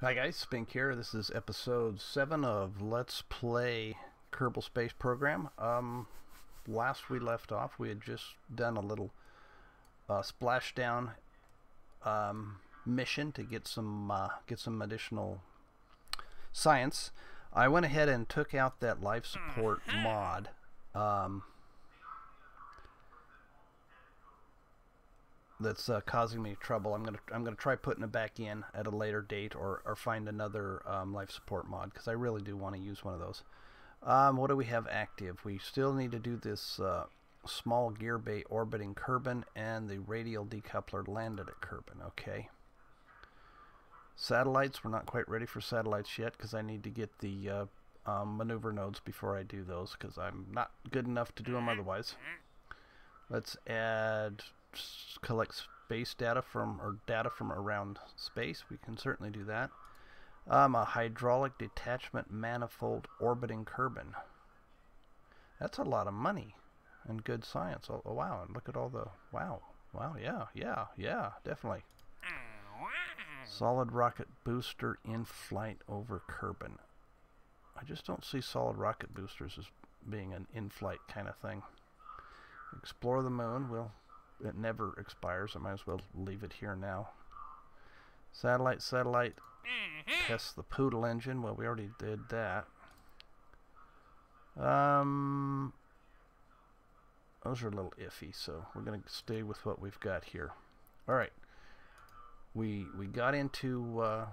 Hi guys, Spink here. This is episode 7 of Let's Play Kerbal Space Program. Last we left off, we had just done a little splashdown mission to get some additional science. I went ahead and took out that life support mod. That's causing me trouble. I'm gonna try putting it back in at a later date, or find another life support mod, because I really do want to use one of those. What do we have active? We still need to do this small gear bay orbiting Kerbal and the radial decoupler landed at Kerbal. Okay. Satellites, we're not quite ready for satellites yet, because I need to get the maneuver nodes before I do those, because I'm not good enough to do them otherwise. Let's add collect space data from around space. We can certainly do that. A hydraulic detachment manifold orbiting Kerbal. That's a lot of money and good science. Oh wow, and look at all the wow, yeah, definitely. Solid rocket booster in flight over Kerbal. I just don't see solid rocket boosters as being an in-flight kind of thing. Explore the moon. It never expires. I might as well leave it here now. Satellite. Test the Poodle engine. Well, we already did that. Those are a little iffy, so we're going to stay with what we've got here. Alright. We got into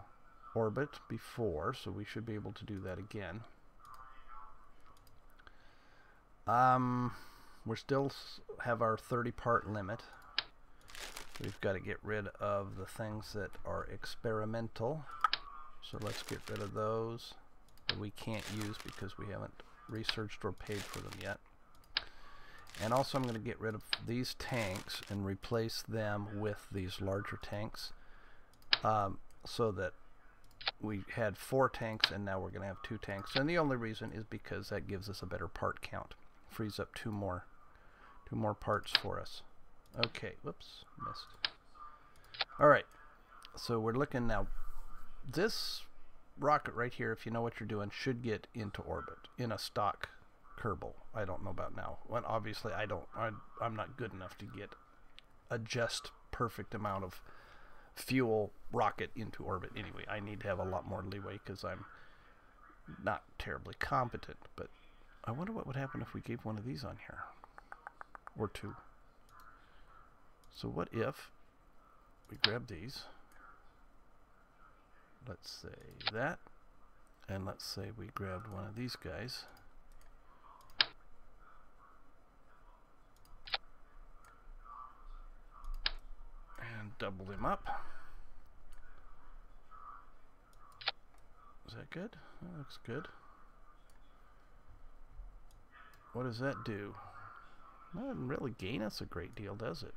orbit before, so we should be able to do that again. We still have our 30-part limit. We've got to get rid of the things that are experimental. So let's get rid of those that we can't use because we haven't researched or paid for them yet. And also I'm going to get rid of these tanks and replace them with these larger tanks, so that we had 4 tanks and now we're going to have 2 tanks. And the only reason is because that gives us a better part count. Frees up 2 more parts for us. Okay, whoops, missed. Alright, so we're looking now. This rocket right here, if you know what you're doing, should get into orbit in a stock Kerbal. I don't know about now. Well, obviously I'm not good enough to get a just perfect amount of fuel rocket into orbit. Anyway, I need to have a lot more leeway because I'm not terribly competent. But I wonder what would happen if we gave one of these on here. Or 2. So what if we grab these, let's say that, and let's say we grabbed one of these guys, and doubled him up. Is that good? That looks good. What does that do? That doesn't really gain us a great deal, does it?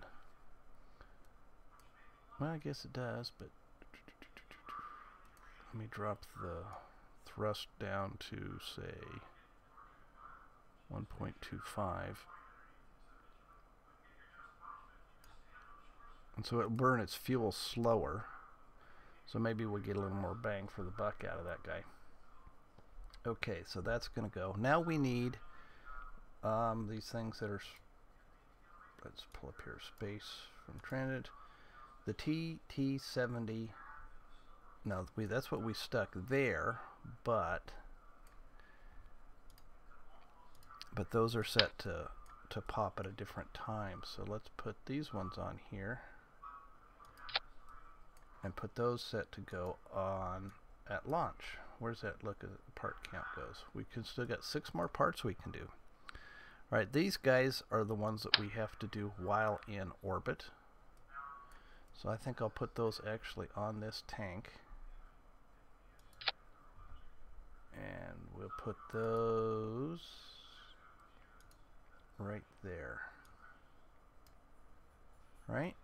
Well, I guess it does, but let me drop the thrust down to, say, 1.25. And so it'll burn its fuel slower. So maybe we'll get a little more bang for the buck out of that guy. Okay, so that's going to go. Now we need these things that are, let's pull up here, space from transit. The TT70, no, that's what we stuck there, but those are set to pop at a different time. So let's put these ones on here and put those set to go on at launch. Where's that look at the part count goes? We can still got 6 more parts we can do. Alright, these guys are the ones that we have to do while in orbit. So I think I'll put those actually on this tank. And we'll put those right there. Right?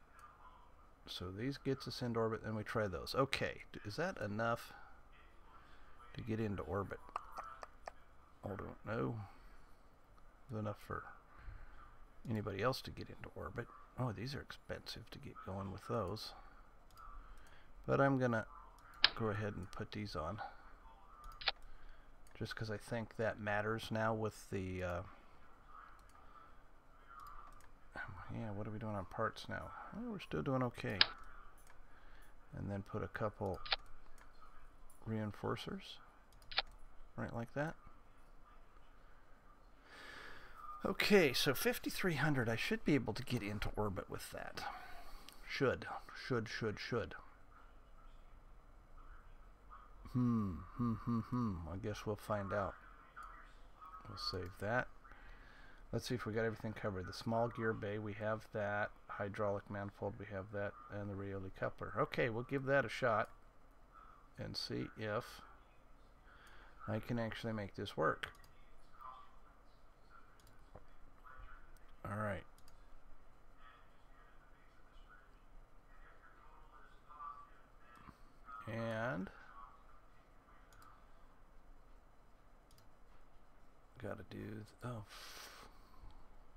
So these gets us into orbit, and we try those. Okay, is that enough to get into orbit? I don't know. Is enough for anybody else to get into orbit? Oh, these are expensive to get going with those. But I'm gonna go ahead and put these on. Just because I think that matters now with the... yeah, what are we doing on parts now? Oh, we're still doing okay. And then put a couple reinforcers. Right like that. Okay, so 5,300, I should be able to get into orbit with that. Should. I guess we'll find out. We'll save that. Let's see if we got everything covered. The small gear bay, we have that. Hydraulic manifold, we have that. And the radial decoupler. Okay, we'll give that a shot and see if I can actually make this work. Alright. And gotta do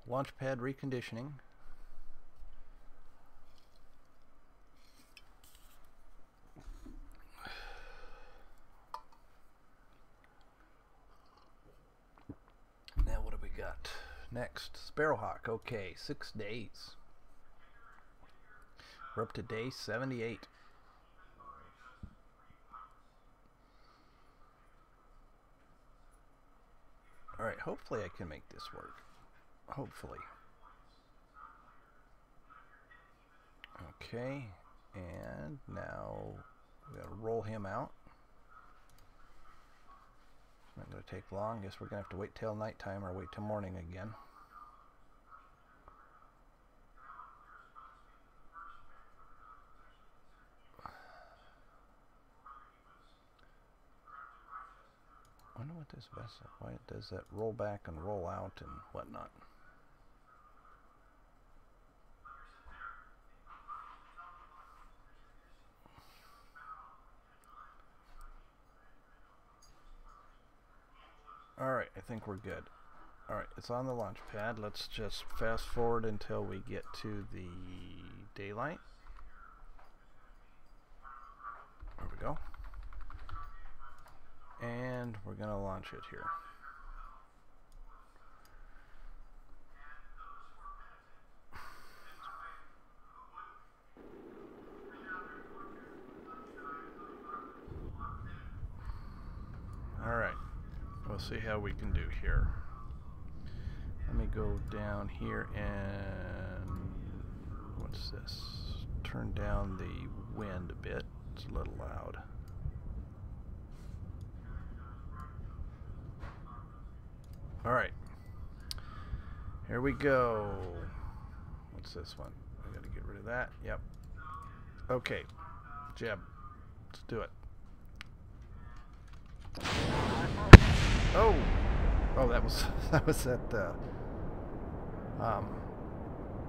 launch pad reconditioning. Now what do we got next? Sparrowhawk. Okay, 6 days. We're up to day 78. Alright, hopefully I can make this work. Hopefully. Okay, and now we gotta roll him out. It's not gonna take long. Guess we're gonna have to wait till nighttime or wait till morning again. I wonder what this vessel, why it does that roll back and roll out and whatnot. Alright, I think we're good. Alright, it's on the launch pad. Let's just fast forward until we get to the daylight. There we go. And we're going to launch it here. Alright, we'll see how we can do here. Let me go down here and what's this? Turn down the wind a bit. It's a little loud. Alright, here we go. What's this one? I gotta get rid of that. Yep. Okay, Jeb, let's do it. Oh, that was that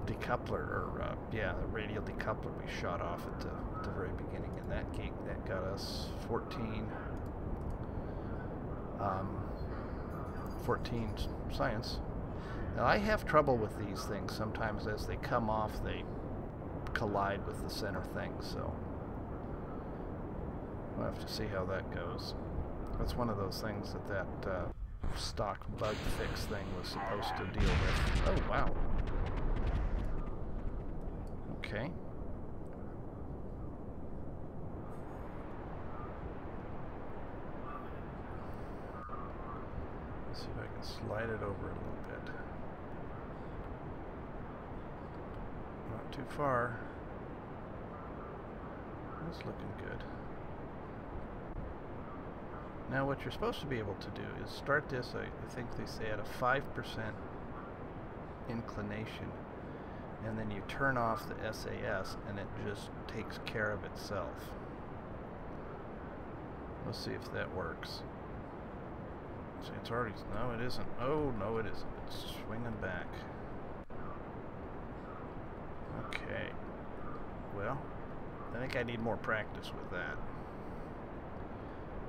decoupler, or yeah, the radial decoupler we shot off at the very beginning in that gate. That got us 14 science. Now I have trouble with these things sometimes. As they come off, they collide with the center thing, so we'll have to see how that goes. That's one of those things that stock bug fix thing was supposed to deal with. Oh wow. Okay. Let's see if I can slide it over a little bit. Not too far. That's looking good. Now what you're supposed to be able to do is start this, I think they say, at a 5% inclination, and then you turn off the SAS and it just takes care of itself. Let's see if that works. See, it's already, no it isn't. Oh no it isn't. It's swinging back. Okay. Well, I think I need more practice with that.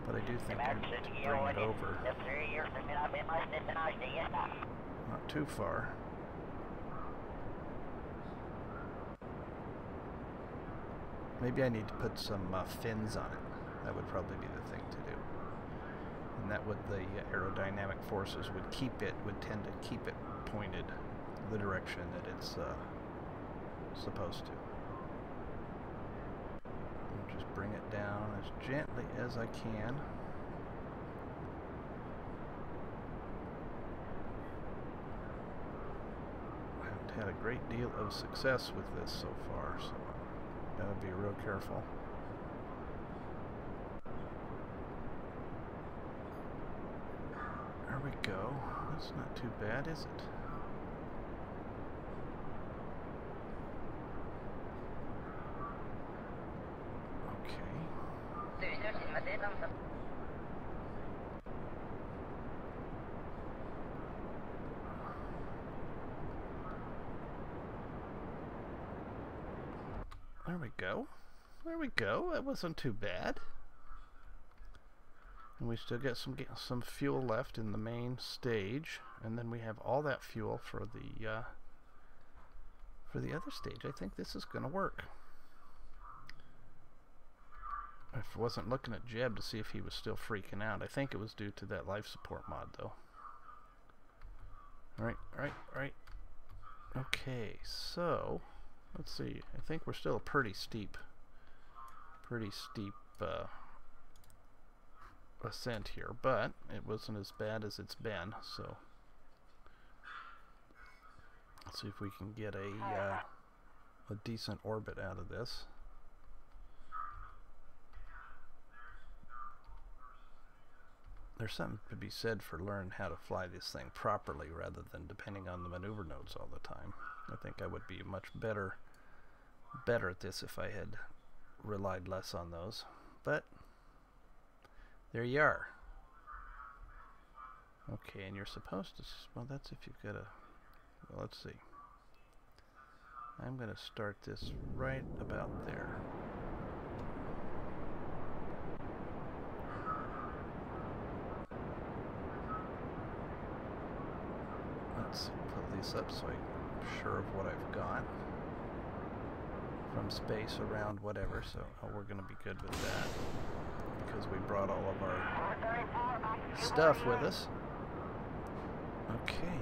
But I do think I need to bring it over. Not too far. Maybe I need to put some fins on it. That would probably be the thing to do. And that would, the aerodynamic forces would tend to keep it pointed the direction that it's supposed to. I'll just bring it down as gently as I can. I haven't had a great deal of success with this so far, so gotta be real careful. There we go. That's not too bad, is it? Okay. There we go. There we go. That wasn't too bad. And we still got some fuel left in the main stage, and then we have all that fuel for the other stage. I think this is going to work. I wasn't looking at Jeb to see if he was still freaking out. I think it was due to that life support mod, though. All right. Okay, so let's see. I think we're still pretty steep ascent here, but it wasn't as bad as it's been. So let's see if we can get a decent orbit out of this. There's something to be said for learning how to fly this thing properly rather than depending on the maneuver nodes all the time. I think I would be much better at this if I had relied less on those. But there you are. Okay, and you're supposed to, well, that's if you've got a, well, let's see. I'm going to start this right about there. Let's pull these up so I'm sure of what I've got from space around whatever. So we're going to be good with that because we brought all of our stuff with us. Okay.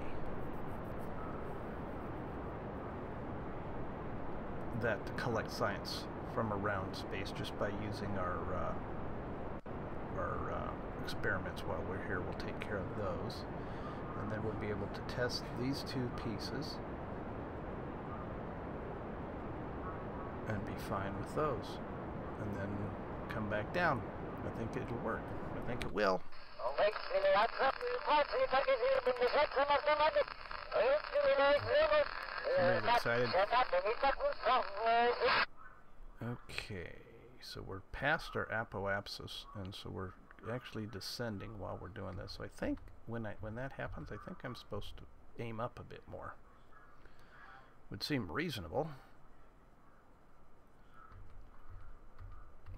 That collects science from around space just by using our experiments while we're here. We'll take care of those. And then we'll be able to test these two pieces and be fine with those. And then come back down. I think it'll work. I think it will. Somebody's excited. Okay, so we're past our apoapsis, and so we're actually descending while we're doing this. So I think when that happens, I think I'm supposed to aim up a bit more. Would seem reasonable,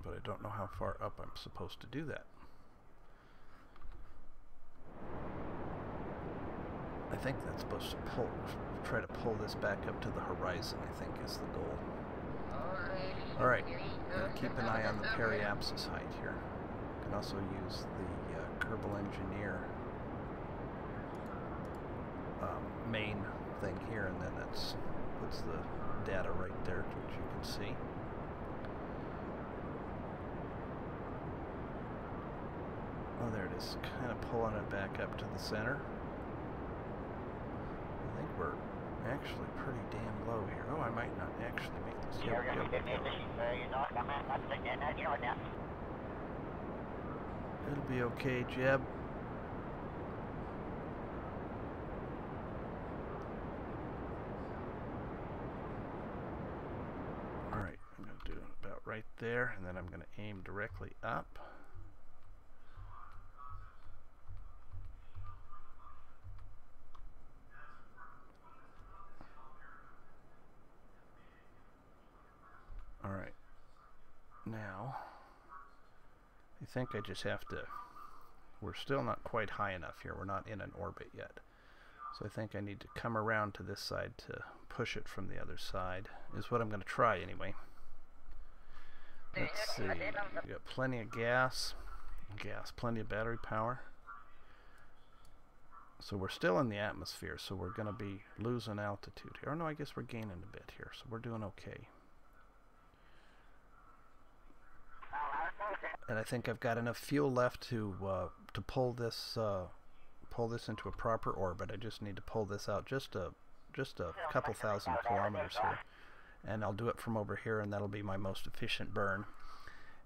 but I don't know how far up I'm supposed to do that. I think that's supposed to try to pull this back up to the horizon, I think is the goal. Alright, keep an eye on the periapsis height here. You can also use the KerbalEngineer main thing here, and then that's puts the data right there, which you can see. Oh, there it is, kind of pulling it back up to the center. I think we're actually pretty damn low here. Oh, I might not actually make this. It'll be okay, Jeb. Alright, I'm going to do it about right there, and then I'm going to aim directly up. Alright, now I think I just have to, we're still not quite high enough here, we're not in an orbit yet, so I think I need to come around to this side to push it from the other side, is what I'm going to try anyway. Let's see, we got plenty of gas, plenty of battery power. So we're still in the atmosphere, so we're going to be losing altitude here. Oh no, I guess we're gaining a bit here, so we're doing okay. And I think I've got enough fuel left to pull this into a proper orbit. I just need to pull this out just a couple thousand kilometers here, and I'll do it from over here, and that'll be my most efficient burn.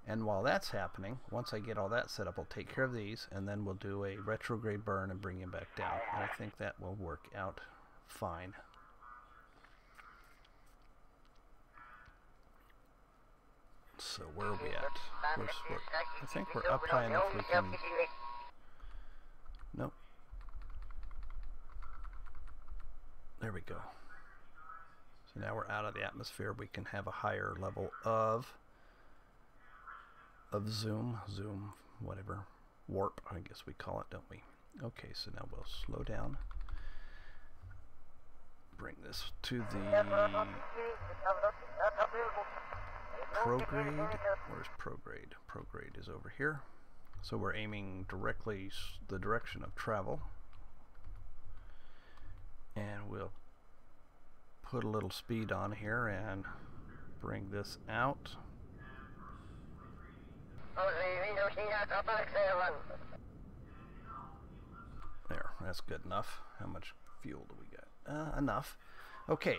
And while that's happening, once I get all that set up, I'll take care of these, and then we'll do a retrograde burn and bring him back down. And I think that will work out fine. So where are we at? I think we're up high enough we can... Nope. There we go. So now we're out of the atmosphere. We can have a higher level of zoom, whatever, warp, I guess we call it, don't we? Okay, so now we'll slow down. Bring this to the prograde. Where's prograde? Prograde is over here. So we're aiming directly the direction of travel. And we'll put a little speed on here and bring this out. There, that's good enough. How much fuel do we got? Enough. Okay,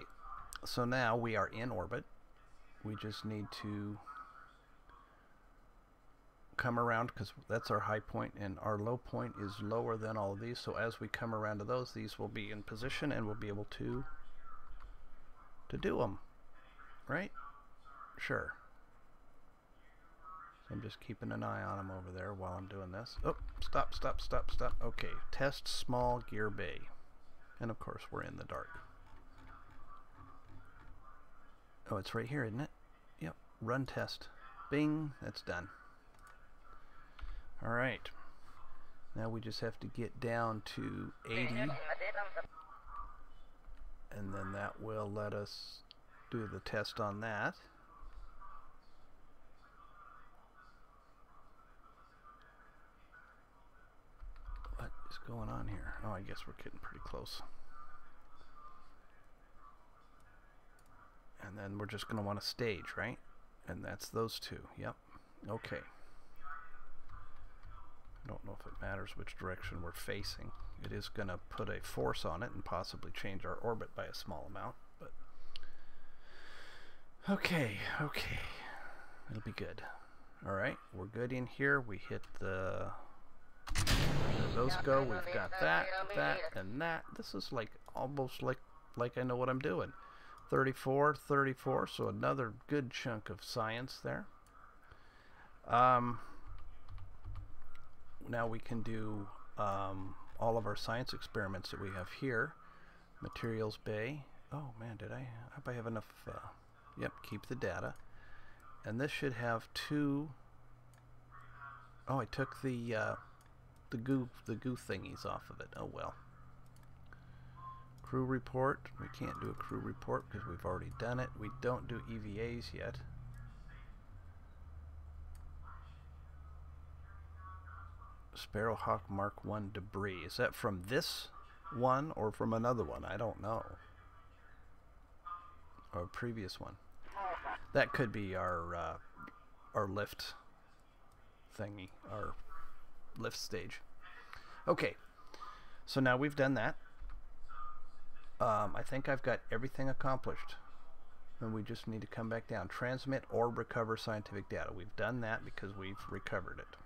so now we are in orbit. We just need to come around, because that's our high point, and our low point is lower than all of these. So as we come around to those, these will be in position, and we'll be able to do them. Right? Sure. So I'm just keeping an eye on them over there while I'm doing this. Oh, stop. Okay, test small gear bay. And of course we're in the dark. Oh, it's right here, isn't it? Yep, run test. Bing, that's done. Alright. Now we just have to get down to 80. And then that will let us do the test on that. What is going on here? Oh, I guess we're getting pretty close. And then we're just going to want to stage, right? And that's those two. Yep. Okay. I don't know if it matters which direction we're facing. It is going to put a force on it and possibly change our orbit by a small amount. But okay. It'll be good. Alright, we're good in here. We hit the... There those go. We've got that, and that. This is like almost like I know what I'm doing. 34, so another good chunk of science there. Now we can do all of our science experiments that we have here. Materials bay. Oh man, I hope I have enough. Yep, keep the data. And this should have two. Oh, I took the goo thingies off of it. Oh well. Crew report. We can't do a crew report because we've already done it. We don't do EVAs yet. Sparrowhawk Mark 1 debris. Is that from this one or from another one? I don't know. Or a previous one. That could be our lift thingy, our lift stage. Okay, so now we've done that. I think I've got everything accomplished, and we just need to come back down. Transmit or recover scientific data. We've done that because we've recovered it.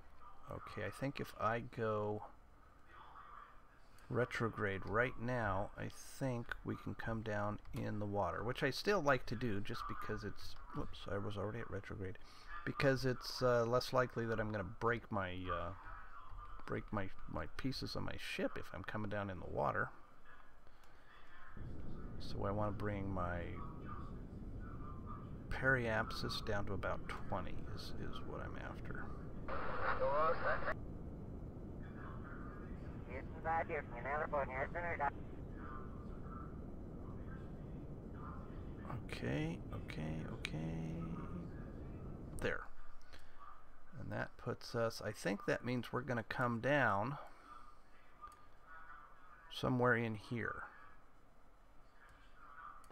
Okay, I think if I go retrograde right now, I think we can come down in the water, which I still like to do just because it's... Whoops, I was already at retrograde. Because it's less likely that I'm going to break my pieces of my ship if I'm coming down in the water. So I want to bring my periapsis down to about 20 is what I'm after. Okay. There. That puts us, I think that means we're going to come down somewhere in here,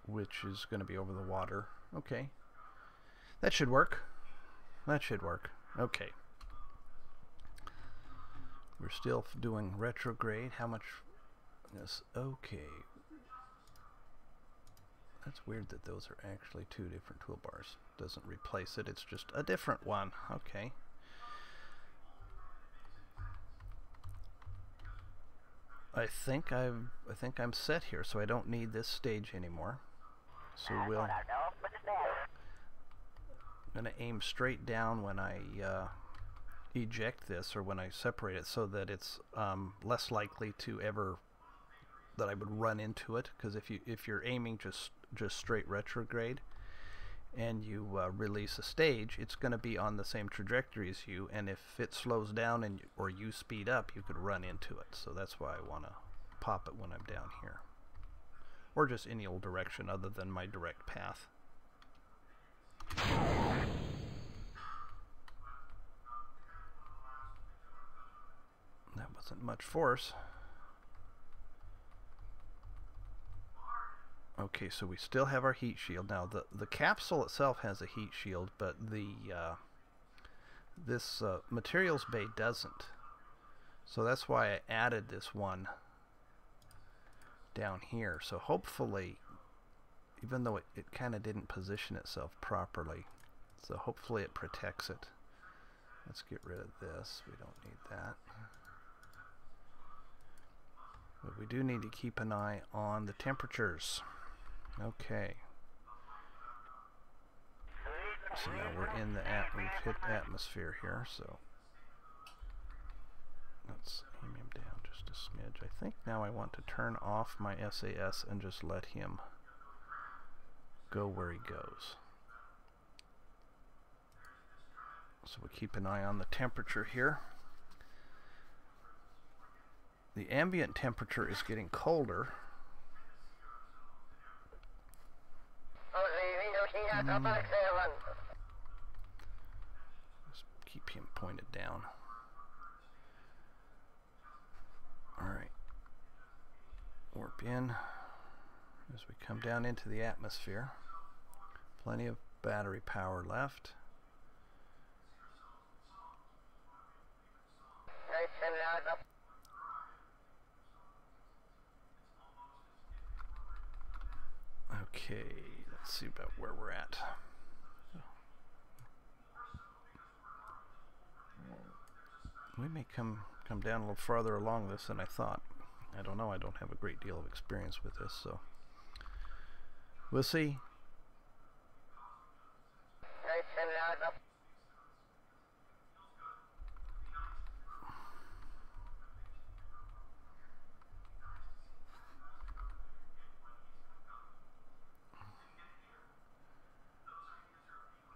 which is going to be over the water. Okay. That should work. That should work. Okay. We're still doing retrograde. How much? Yes. Okay. That's weird that those are actually two different toolbars. Doesn't replace it. It's just a different one. Okay. I think I'm set here, so I don't need this stage anymore. So I'm going to aim straight down when I eject this, or when I separate it, so that it's less likely to ever that I would run into it. Because if you're aiming just straight retrograde and you release a stage, it's going to be on the same trajectory as you, and if it slows down and or you speed up, you could run into it. So that's why I want to pop it when I'm down here, or just any old direction other than my direct path. That wasn't much force. Okay, so we still have our heat shield. Now the capsule itself has a heat shield, but the this materials bay doesn't. So that's why I added this one down here. So hopefully, even though it kind of didn't position itself properly, so hopefully it protects it. Let's get rid of this. We don't need that. But we do need to keep an eye on the temperatures. Okay. So now we're in the we've hit atmosphere here, so let's aim him down just a smidge. I think now I want to turn off my SAS and just let him go where he goes. So we keep an eye on the temperature here. The ambient temperature is getting colder. Just keep him pointed down. Alright. Warp in as we come down into the atmosphere. Plenty of battery power left. Okay, let's see about where we're at. We may come down a little farther along this than I thought. I don't know. I don't have a great deal of experience with this, so we'll see.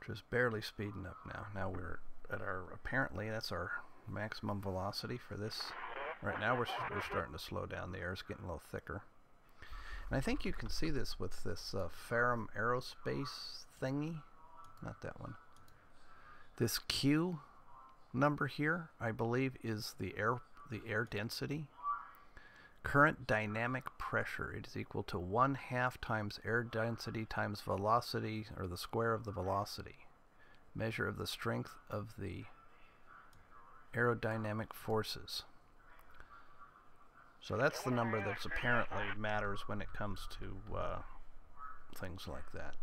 Just barely speeding up now. Now we're at our, apparently that's our maximum velocity for this. Right now we're starting to slow down. The air is getting a little thicker. And I think you can see this with this Ferrum Aerospace thingy. Not that one. This Q number here, I believe, is the air density. Current dynamic pressure, it is equal to 1/2 times air density times velocity, or the square of the velocity. Measure of the strength of the aerodynamic forces. So that's the number that's apparently matters when it comes to things like that.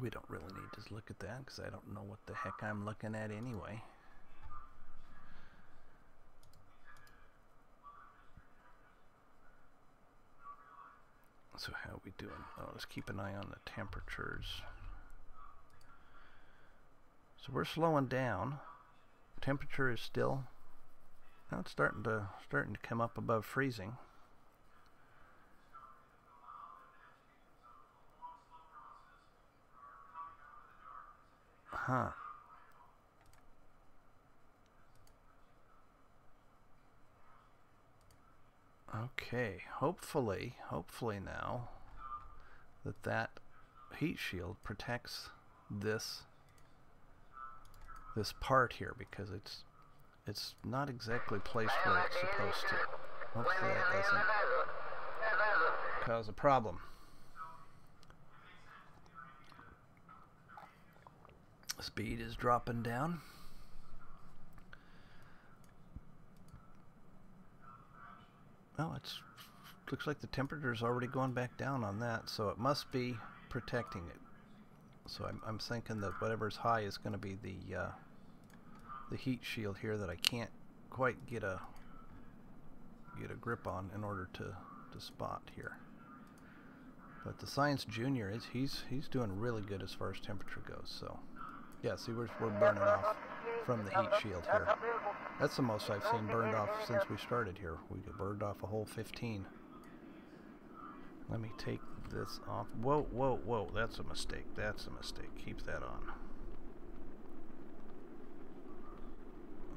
We don't really need to look at that because I don't know what the heck I'm looking at anyway. So how are we doing? Oh, let's keep an eye on the temperatures. So we're slowing down. Temperature is still, now it's starting to come up above freezing. Huh. Okay, hopefully now that heat shield protects this part here, because it's not exactly placed where it's supposed to. Hopefully that doesn't cause a problem. Speed is dropping down. Oh, looks like the temperature is already going back down on that, so it must be protecting it. So I'm thinking that whatever's high is going to be the heat shield here that I can't quite get a grip on in order to spot here. But the Science Junior he's doing really good as far as temperature goes. So yeah, see, we're burning off from the heat shield here. That's the most I've seen burned off since we started here. We burned off a whole 15. Let me take this off. Whoa, whoa, whoa, that's a mistake. That's a mistake. Keep that on.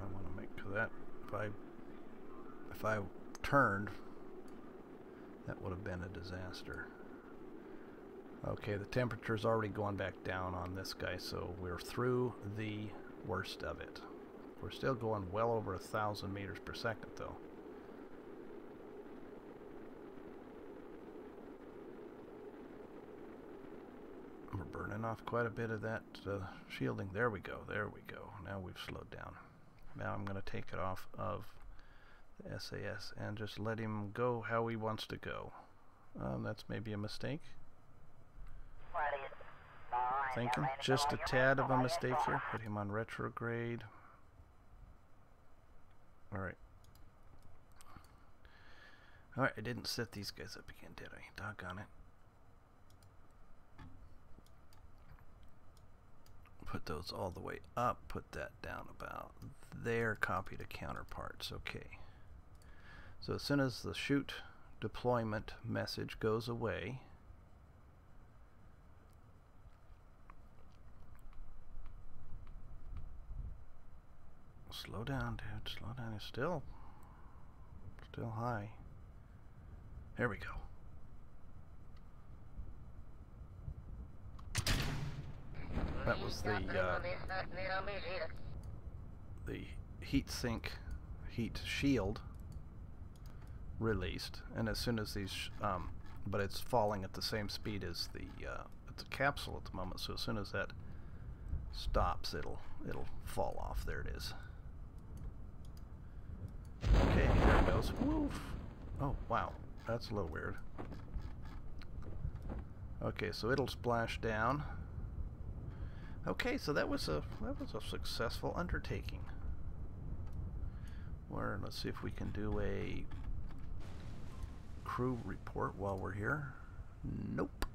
I want to make that, if I turned, that would have been a disaster. Okay, the temperature's already going back down on this guy, so we're through the worst of it. We're still going well over 1,000 meters per second though. We're burning off quite a bit of that shielding. There we go, there we go. Now we've slowed down. Now I'm going to take it off of the SAS and just let him go how he wants to go. That's maybe a mistake. Thinking just a tad of a mistake here. Put him on retrograde. Alright. Alright, I didn't set these guys up again, did I? Doggone it. Put those all the way up. Put that down about there. Copy to counterparts. Okay. So as soon as the shoot deployment message goes away, slow down, dude. Slow down. It's still high. There we go. That was the heat shield released, and as soon as these, but it's falling at the same speed as it's a capsule at the moment. So as soon as that stops, it'll fall off. There it is. Okay, there it goes. Woof. Oh wow, that's a little weird. Okay, so it'll splash down. Okay, so that was a successful undertaking. Let's see if we can do a crew report while we're here. Nope.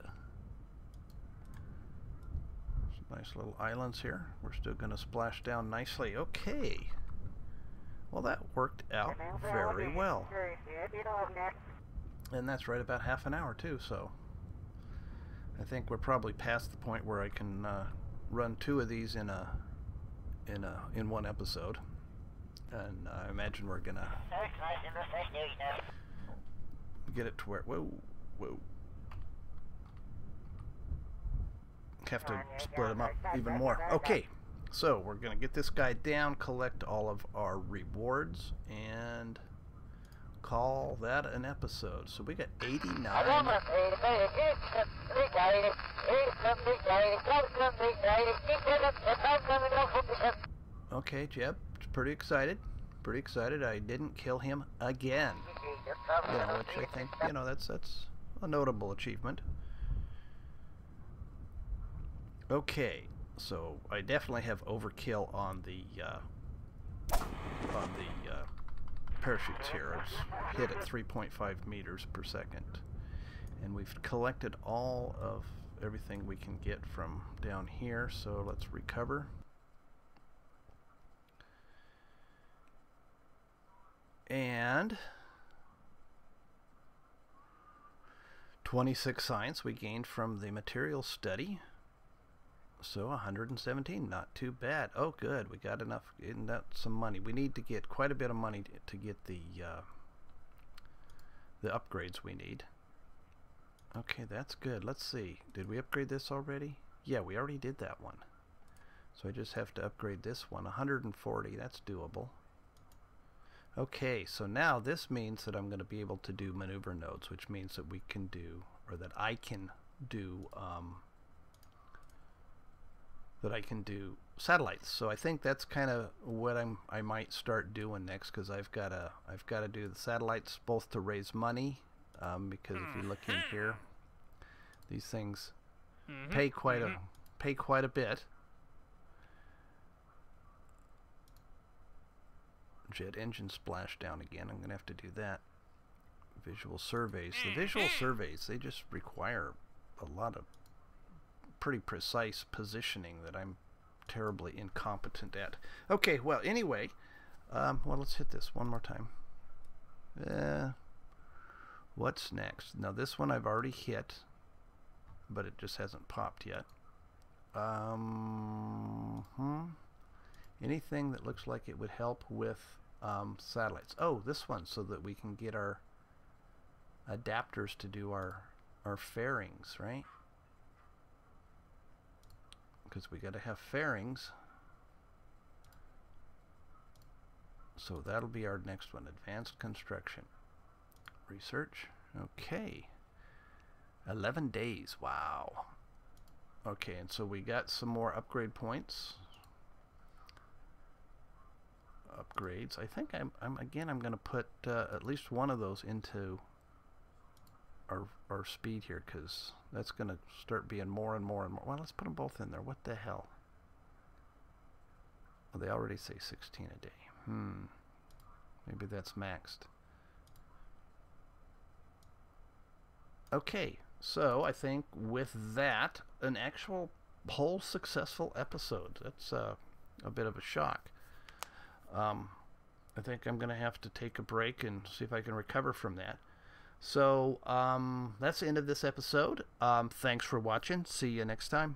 Some nice little islands here. We're still going to splash down nicely. Okay. Well, that worked out very well. And that's right about half an hour too, so I think we're probably past the point where I can run 2 of these in one episode, and I imagine we're gonna get it to where have to split them up even more. Okay, so we're gonna get this guy down, collect all of our rewards, and call that an episode. So we got 89. Okay, Jeb, pretty excited. Pretty excited. I didn't kill him again. You know, which I think, you know, that's a notable achievement. Okay, so I definitely have overkill on the parachutes here. It's hit at 3.5 meters per second, and we've collected all of everything we can get from down here, so let's recover. And 26 science we gained from the material study. So 117, not too bad. Oh, good. We got enough, some money. We need to get quite a bit of money to get the upgrades we need. Okay, that's good. Let's see. Did we upgrade this already? Yeah, we already did that one. So I just have to upgrade this one. 140, that's doable. Okay, so now this means that I'm going to be able to do maneuver nodes, which means that we can do, or that I can do, satellites. So I think that's kind of what I might start doing next, because I've got to do the satellites both to raise money, because if you look in here, these things pay quite a bit. Jet engine splashdown again. I'm going to have to do that. Visual surveys. The visual surveys, they just require a lot of pretty precise positioning that I'm terribly incompetent at. Okay, well, anyway, well, let's hit this one more time. What's next? Now, this one I've already hit, but it just hasn't popped yet. Anything that looks like it would help with satellites. Oh, this one, so that we can get our adapters to do our fairings, right? Because we got to have fairings. So that'll be our next one. Advanced construction. Research. Okay. 11 days. Wow. Okay, and so we got some more upgrade points. Upgrades. I think I'm going to put at least one of those into our speed here, because that's going to start being more and more and more. Well, let's put them both in there. What the hell? Well, they already say 16 a day. Maybe that's maxed. Okay, so I think with that, an actual whole successful episode. That's a bit of a shock. I think I'm going to have to take a break and see if I can recover from that. So that's the end of this episode. Thanks for watching. See you next time.